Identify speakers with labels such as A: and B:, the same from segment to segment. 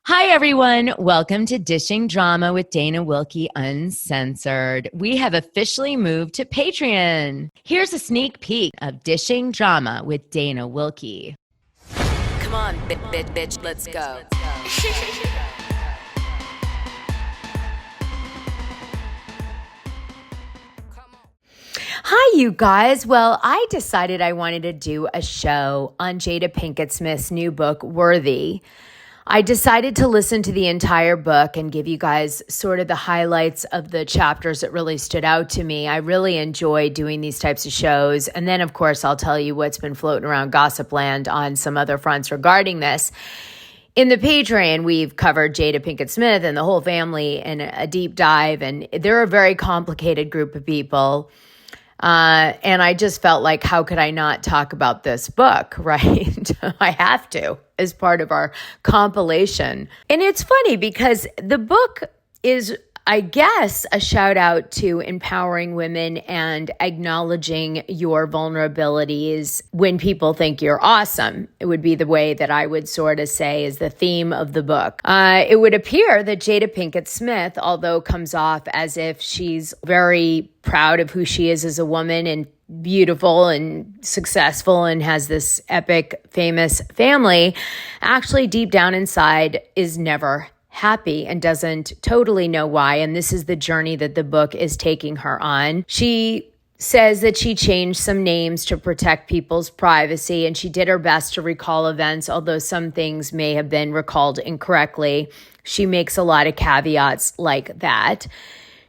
A: Hi, everyone. Welcome to Dishing Drama with Dana Wilkie Uncensored. We have officially moved to Patreon. Here's a sneak peek of Dishing Drama with Dana Wilkie.
B: Come on, bitch, let's go.
A: Hi, you guys. Well, I decided I wanted to do a show on Jada Pinkett Smith's new book, Worthy. I decided to listen to the entire book and give you guys sort of the highlights of the chapters that really stood out to me. I really enjoy doing these types of shows. And then, of course, I'll tell you what's been floating around Gossip Land on some other fronts regarding this. In the Patreon, we've covered Jada Pinkett Smith and the whole family in a deep dive. And they're a very complicated group of people. And I just felt like, how could I not talk about this book, right? I have to as part of our compilation. And it's funny because the book is, I guess, a shout out to empowering women and acknowledging your vulnerabilities when people think you're awesome. It would be the way that I would sort of say is the theme of the book. It would appear that Jada Pinkett Smith, although comes off as if she's very proud of who she is as a woman and beautiful and successful and has this epic, famous family, actually deep down inside is never happy and doesn't totally know why. And this is the journey that the book is taking her on. She says that she changed some names to protect people's privacy, and she did her best to recall events, although some things may have been recalled incorrectly. She makes a lot of caveats like that.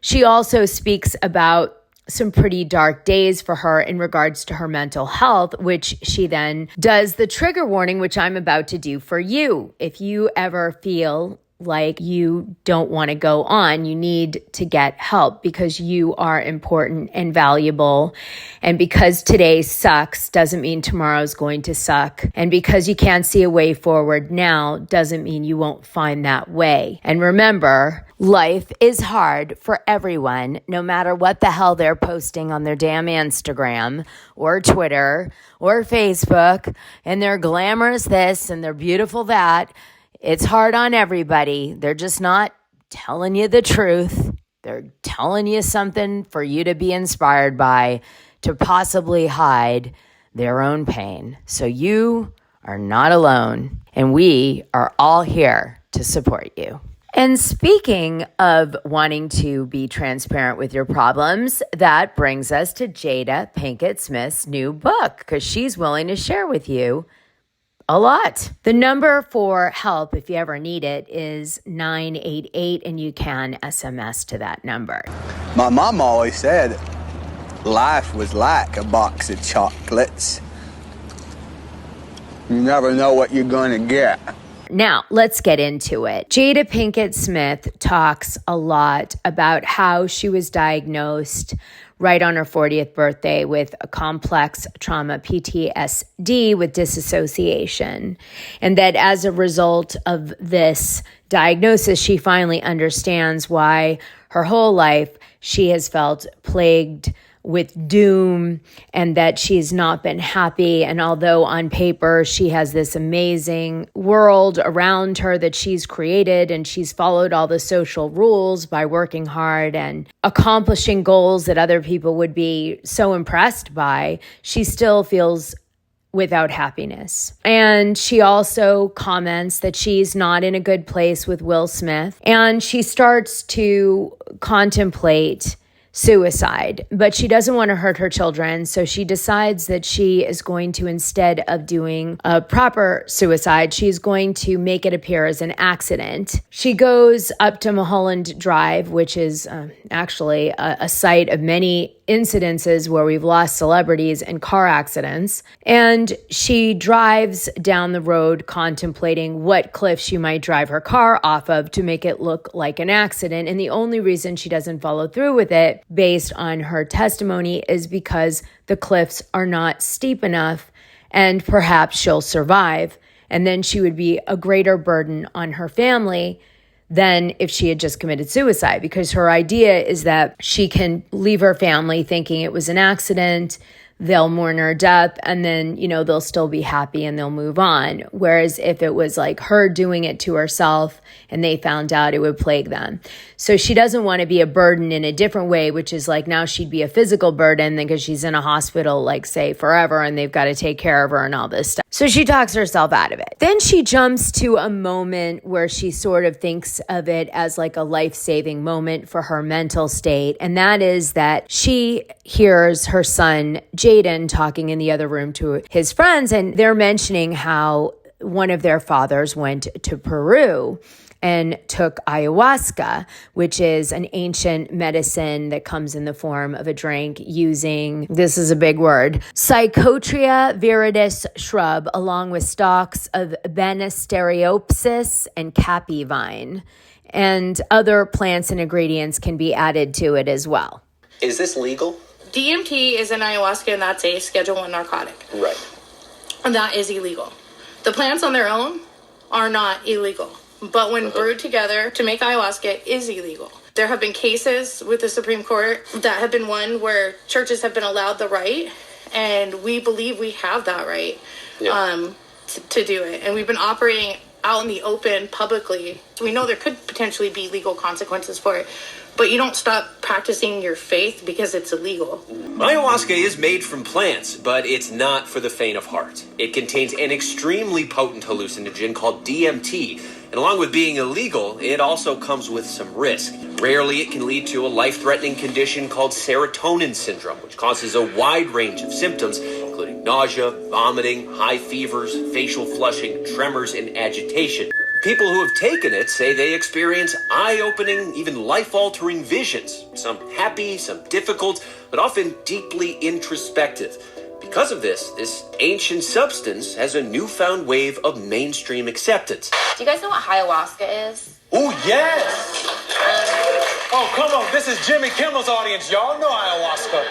A: She also speaks about some pretty dark days for her in regards to her mental health, which she then does the trigger warning, which I'm about to do for you. If you ever feel like you don't want to go on, you need to get help because you are important and valuable. And because today sucks doesn't mean tomorrow's going to suck. And because you can't see a way forward now doesn't mean you won't find that way. And remember, life is hard for everyone, no matter what the hell they're posting on their damn Instagram or Twitter or Facebook, and they're glamorous this and they're beautiful that. It's hard on everybody. They're just not telling you the truth. They're telling you something for you to be inspired by, to possibly hide their own pain. So you are not alone, and we are all here to support you. And speaking of wanting to be transparent with your problems, that brings us to Jada Pinkett Smith's new book, because she's willing to share with you a lot. The number for help, if you ever need it, is 988, and you can SMS to that number.
C: My mom always said life was like a box of chocolates. You never know what you're going to get.
A: Now, let's get into it. Jada Pinkett Smith talks a lot about how she was diagnosed right on her 40th birthday with a complex trauma, PTSD, with disassociation. And that as a result of this diagnosis, she finally understands why her whole life she has felt plagued with doom and that she's not been happy. And although on paper she has this amazing world around her that she's created and she's followed all the social rules by working hard and accomplishing goals that other people would be so impressed by, she still feels without happiness. And she also comments that she's not in a good place with Will Smith. And she starts to contemplate suicide, but she doesn't want to hurt her children. So she decides that she is going to, instead of doing a proper suicide, she's going to make it appear as an accident. She goes up to Mulholland Drive, which is actually a site of many incidences where we've lost celebrities in car accidents. And she drives down the road contemplating what cliff she might drive her car off of to make it look like an accident. And the only reason she doesn't follow through with it, based on her testimony, is because the cliffs are not steep enough and perhaps she'll survive. And then she would be a greater burden on her family than if she had just committed suicide, because her idea is that she can leave her family thinking it was an accident, they'll mourn her death and then, they'll still be happy and they'll move on. Whereas if it was like her doing it to herself and they found out, it would plague them. So she doesn't want to be a burden in a different way, which is like now she'd be a physical burden because she's in a hospital, like say forever, and they've got to take care of her and all this stuff. So she talks herself out of it. Then she jumps to a moment where she sort of thinks of it as like a life-saving moment for her mental state. And that is that she hears her son, Jaden, talking in the other room to his friends, and they're mentioning how one of their fathers went to Peru and took ayahuasca, which is an ancient medicine that comes in the form of a drink using, this is a big word, Psychotria viridis shrub, along with stalks of Banisteriopsis and capi vine. And other plants and ingredients can be added to it as well.
D: Is this legal?
E: DMT is an ayahuasca, and that's a Schedule I narcotic.
D: Right.
E: And that is illegal. The plants on their own are not illegal. But when brewed together to make ayahuasca, it is illegal. There have been cases with the Supreme Court that have been won where churches have been allowed the right, and we believe we have that right to do it. And we've been operating out in the open publicly. We know there could potentially be legal consequences for it, but you don't stop practicing your faith because it's illegal.
D: Ayahuasca is made from plants, but it's not for the faint of heart. It contains an extremely potent hallucinogen called DMT, and along with being illegal, it also comes with some risk. Rarely, it can lead to a life-threatening condition called serotonin syndrome, which causes a wide range of symptoms, including nausea, vomiting, high fevers, facial flushing, tremors, and agitation. People who have taken it say they experience eye-opening, even life-altering visions, some happy, some difficult, but often deeply introspective. Because of this ancient substance has a newfound wave of mainstream acceptance.
F: Do you guys know what ayahuasca is?
G: Oh, yes! Oh, come on, this is Jimmy Kimmel's audience. Y'all know ayahuasca.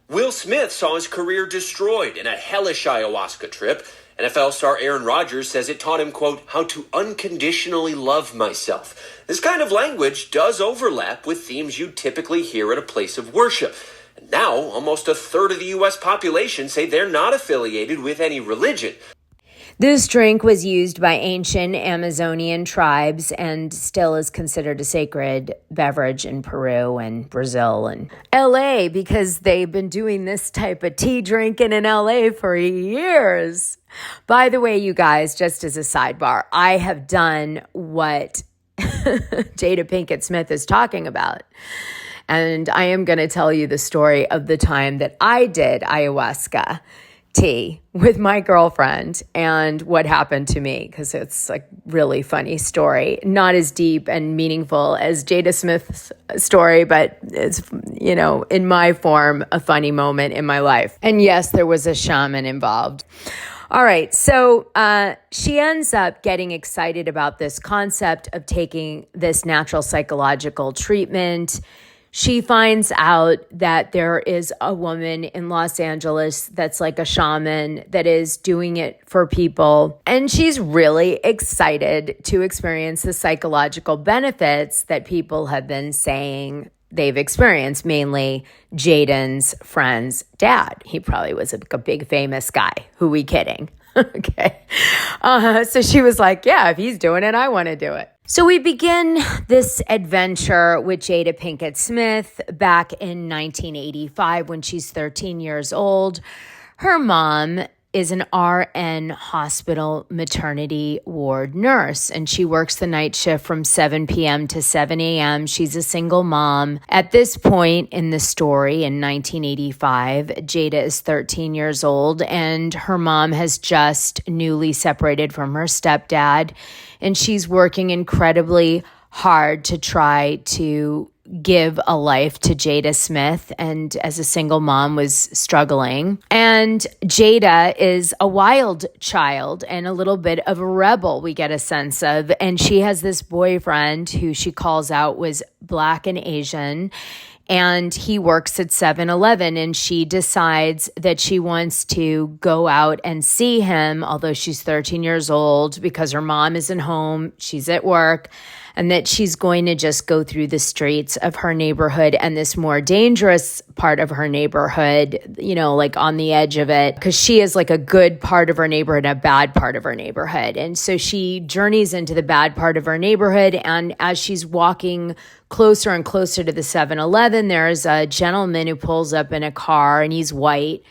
D: Will Smith saw his career destroyed in a hellish ayahuasca trip. NFL star Aaron Rodgers says it taught him, quote, how to unconditionally love myself. This kind of language does overlap with themes you typically hear at a place of worship. And now, almost a third of the U.S. population say they're not affiliated with any religion.
A: This drink was used by ancient Amazonian tribes and still is considered a sacred beverage in Peru and Brazil and LA because they've been doing this type of tea drinking in LA for years. By the way, you guys, just as a sidebar, I have done what Jada Pinkett Smith is talking about. And I am going to tell you the story of the time that I did ayahuasca tea with my girlfriend and what happened to me, because it's a really funny story. Not as deep and meaningful as Jada Smith's story, but it's, in my form, a funny moment in my life. And yes, there was a shaman involved. All right, so she ends up getting excited about this concept of taking this natural psychological treatment. She finds out that there is a woman in Los Angeles that's like a shaman that is doing it for people. And she's really excited to experience the psychological benefits that people have been saying they've experienced, mainly Jaden's friend's dad. He probably was a big famous guy. Who we kidding? Okay. So she was like, yeah, if he's doing it, I want to do it. So we begin this adventure with Jada Pinkett Smith back in 1985 when she's 13 years old. Her mom is an RN hospital maternity ward nurse, and she works the night shift from 7 p.m. to 7 a.m. She's a single mom. At this point in the story, in 1985, Jada is 13 years old, and her mom has just newly separated from her stepdad, and she's working incredibly hard to try to give a life to Jada Smith, and as a single mom was struggling. And Jada is a wild child and a little bit of a rebel, we get a sense of. And she has this boyfriend who she calls out was Black and Asian, and he works at 7-Eleven, and she decides that she wants to go out and see him, although she's 13 years old, because her mom isn't home, she's at work, and that she's going to just go through the streets of her neighborhood and this more dangerous part of her neighborhood, like on the edge of it, because she is like a good part of her neighborhood, a bad part of her neighborhood. And so she journeys into the bad part of her neighborhood. And as she's walking closer and closer to the 7-Eleven, there's a gentleman who pulls up in a car, and he's white.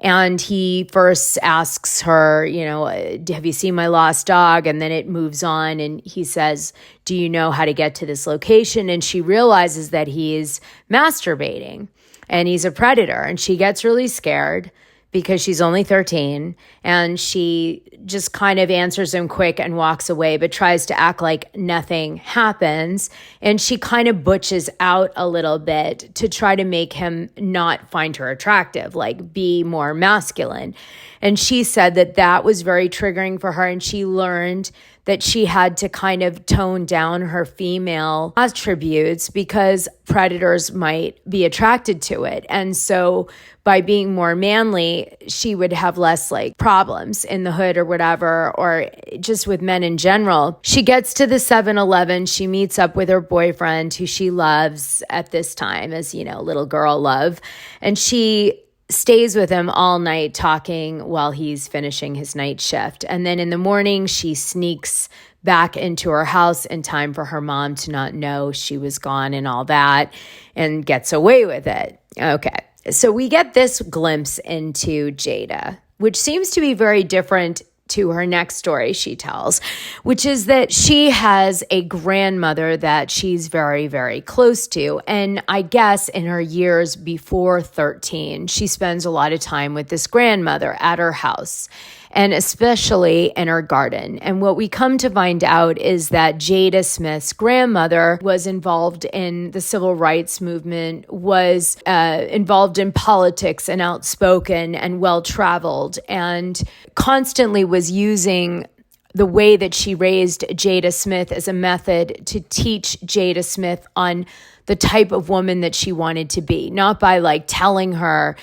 A: And he first asks her, have you seen my lost dog? And then it moves on, and he says, do you know how to get to this location? And she realizes that he is masturbating and he's a predator. And she gets really scared because she's only 13, and she just kind of answers him quick and walks away, but tries to act like nothing happens. And she kind of butches out a little bit to try to make him not find her attractive, like be more masculine. And she said that that was very triggering for her, and she learned that she had to kind of tone down her female attributes because predators might be attracted to it. And so by being more manly, she would have less like problems in the hood or whatever, or just with men in general. She gets to the 7-Eleven. She meets up with her boyfriend, who she loves at this time, as, little girl love. And she stays with him all night talking while he's finishing his night shift. And then in the morning, she sneaks back into her house in time for her mom to not know she was gone and all that, and gets away with it. Okay. So we get this glimpse into Jada, which seems to be very different to her next story she tells, which is that she has a grandmother that she's very, very close to. And I guess in her years before 13, she spends a lot of time with this grandmother at her house, and especially in her garden. And what we come to find out is that Jada Smith's grandmother was involved in the civil rights movement, was involved in politics and outspoken and well-traveled, and constantly was using the way that she raised Jada Smith as a method to teach Jada Smith on the type of woman that she wanted to be, not by like telling her,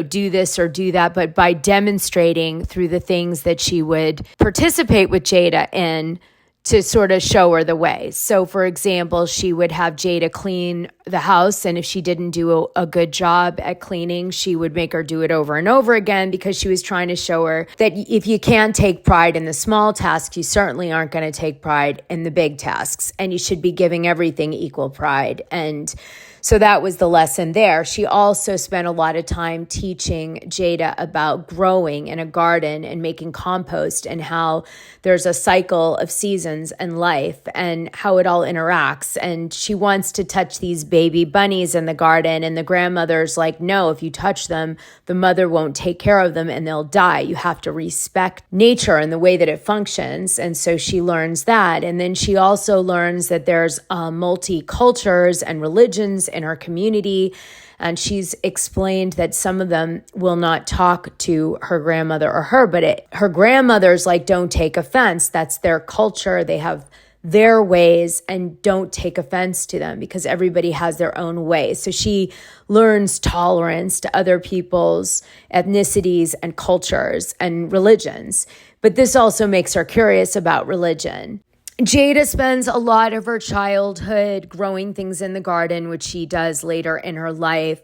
A: do this or do that, but by demonstrating through the things that she would participate with Jada in to sort of show her the way. So for example, she would have Jada clean the house, and if she didn't do a good job at cleaning, she would make her do it over and over again, because she was trying to show her that if you can't take pride in the small tasks, you certainly aren't going to take pride in the big tasks, and you should be giving everything equal pride. And so that was the lesson there. She also spent a lot of time teaching Jada about growing in a garden and making compost, and how there's a cycle of seasons in life and how it all interacts. And she wants to touch these baby bunnies in the garden, and the grandmother's like, no, if you touch them, the mother won't take care of them and they'll die. You have to respect nature and the way that it functions. And so she learns that. And then she also learns that there's multi-cultures and religions in her community. And she's explained that some of them will not talk to her grandmother or her, but her grandmother's like, don't take offense. That's their culture. They have their ways, and don't take offense to them, because everybody has their own way. So she learns tolerance to other people's ethnicities and cultures and religions. But this also makes her curious about religion. Jada spends a lot of her childhood growing things in the garden, which she does later in her life.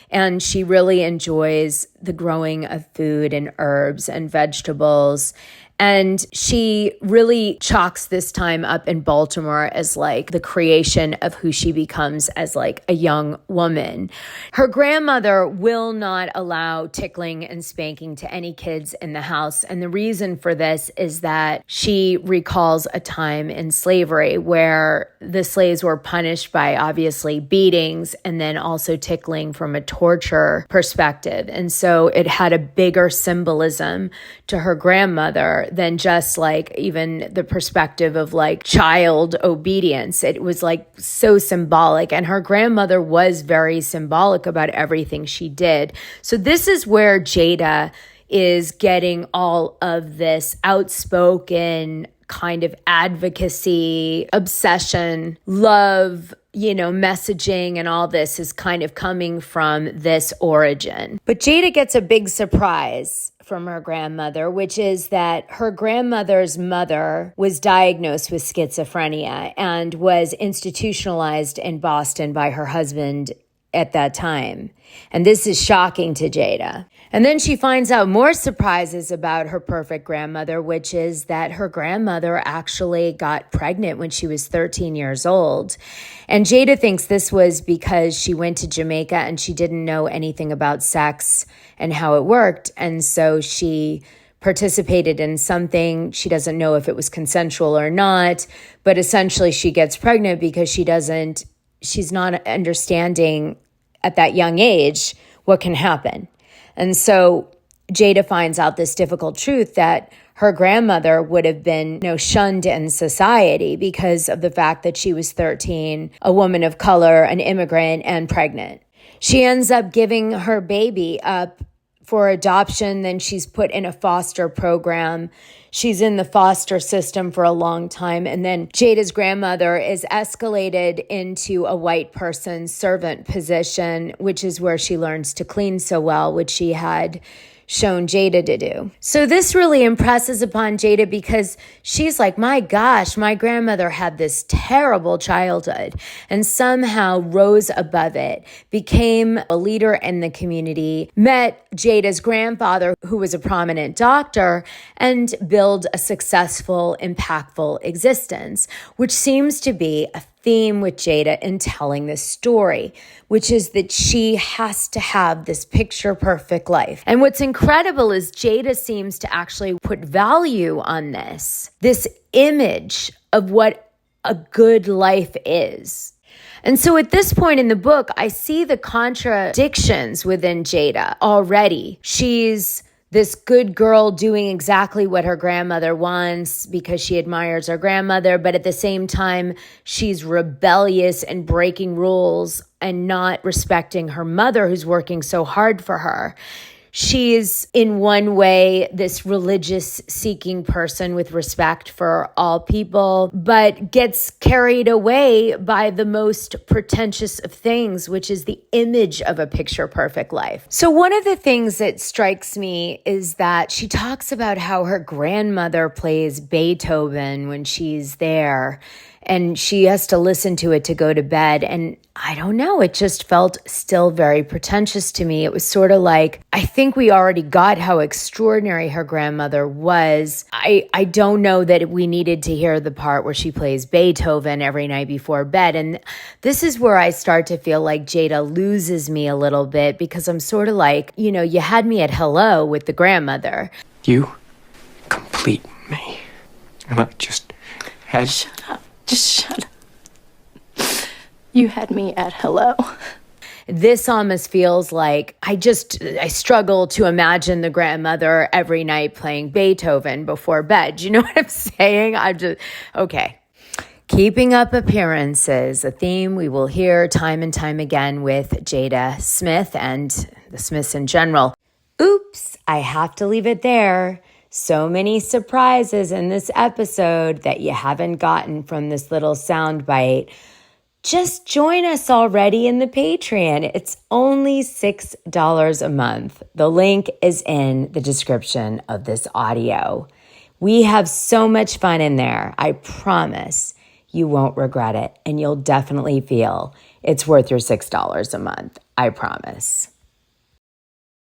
A: And she really enjoys the growing of food and herbs and vegetables. And she really chalks this time up in Baltimore as like the creation of who she becomes as like a young woman. Her grandmother will not allow tickling and spanking to any kids in the house. And the reason for this is that she recalls a time in slavery where the slaves were punished by obviously beatings and then also tickling from a torture perspective. And so it had a bigger symbolism to her grandmother than just like even the perspective of like child obedience. It was like so symbolic, and her grandmother was very symbolic about everything she did. So this is where Jada is getting all of this outspoken kind of advocacy, obsession, love, messaging, and all this is kind of coming from this origin. But Jada gets a big surprise from her grandmother, which is that her grandmother's mother was diagnosed with schizophrenia and was institutionalized in Boston by her husband at that time. And this is shocking to Jada. And then she finds out more surprises about her perfect grandmother, which is that her grandmother actually got pregnant when she was 13 years old. And Jada thinks this was because she went to Jamaica and she didn't know anything about sex and how it worked. And so she participated in something. She doesn't know if it was consensual or not, but essentially she gets pregnant because she's not understanding at that young age what can happen. And so Jada finds out this difficult truth that her grandmother would have been, shunned in society because of the fact that she was 13, a woman of color, an immigrant, and pregnant. She ends up giving her baby up for adoption. Then she's put in a foster program. She's in the foster system for a long time. And then Jada's grandmother is escalated into a white person's servant position, which is where she learns to clean so well, which she had shown Jada to do. So this really impresses upon Jada because she's like, my gosh, my grandmother had this terrible childhood and somehow rose above it, became a leader in the community, met Jada's grandfather, who was a prominent doctor, and build a successful, impactful existence, which seems to be a theme with Jada in telling this story, which is that she has to have this picture perfect life. And what's incredible is Jada seems to actually put value on this image of what a good life is. And so at this point in the book, I see the contradictions within Jada already. She's this good girl doing exactly what her grandmother wants because she admires her grandmother, but at the same time, she's rebellious and breaking rules and not respecting her mother who's working so hard for her. She's in one way this religious seeking person with respect for all people, but gets carried away by the most pretentious of things, which is the image of a picture perfect life. So one of the things that strikes me is that she talks about how her grandmother plays Beethoven when she's there, and she has to listen to it to go to bed. And I don't know, it just felt still very pretentious to me. It was sort of like, I think we already got how extraordinary her grandmother was. I don't know that we needed to hear the part where she plays Beethoven every night before bed. And this is where I start to feel like Jada loses me a little bit, because I'm sort of like, you had me at hello with the grandmother.
H: You complete me. And I just had...
I: Shut up. Just shut up. You had me at hello.
A: This almost feels like I struggle to imagine the grandmother every night playing Beethoven before bed. Do you know what I'm saying? Okay. Keeping up appearances, a theme we will hear time and time again with Jada Smith and the Smiths in general. Oops, I have to leave it there. So many surprises in this episode that you haven't gotten from this little soundbite. Just join us already in the Patreon. It's only $6 a month. The link is in the description of this audio. We have so much fun in there. I promise you won't regret it, and you'll definitely feel it's worth your $6 a month. I promise.